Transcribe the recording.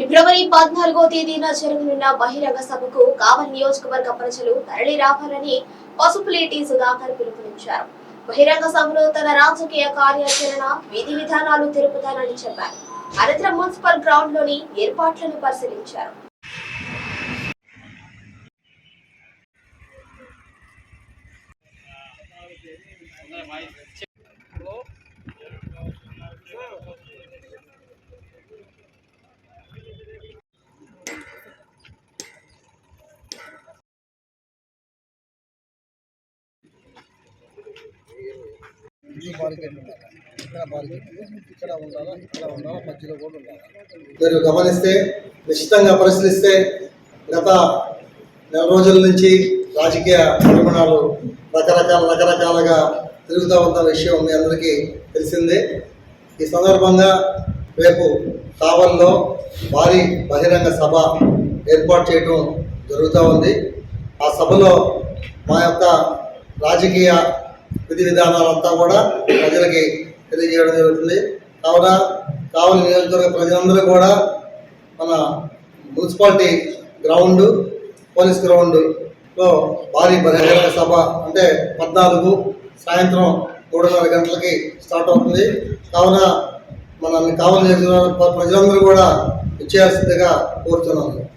ఫిబ్రవరి 14వ తేదీన జరగనున్న బహిరంగ సభకు కావలి నియోజకవర్గ ప్రజలు తరలి రావాలని పసుపులేటి సుధాకర్ పిలుపునిచ్చారు. బహిరంగ సభలో తన రాజకీయ కార్యాచరణ విధి విధానాలు తెలుపుతానని చెప్పారు. అనంతరం మున్సిపల్ గ్రౌండ్ లోని ఏర్పాట్లను పరిశీలించారు. మీరు గమనిస్తే నిశ్చితంగా పరిశీలిస్తే గత నెల రోజుల నుంచి రాజకీయ పరిమాణాలు రకరకాలుగా తిరుగుతూ ఉన్న విషయం మీ అందరికీ తెలిసిందే. ఈ సందర్భంగా రేపు కావలిలో భారీ బహిరంగ సభ ఏర్పాటు చేయడం జరుగుతూ ఉంది. ఆ సభలో మా యొక్క రాజకీయ విధి విధానాలంతా కూడా ప్రజలకి తెలియజేయడం జరుగుతుంది. కావున కావలి నియోజకవర్గ ప్రజలందరూ కూడా మన మున్సిపాలిటీ గ్రౌండ్, పోలీస్ గ్రౌండ్లో భారీ బహిరంగ సభ అంటే 14 సాయంత్రం 3:30 గంటలకి స్టార్ట్ అవుతుంది. కావున మన కావలి నియోజకవర్గ ప్రజలందరూ కూడా ఇచ్చేయాల్సిందిగా కోరుతున్నాను.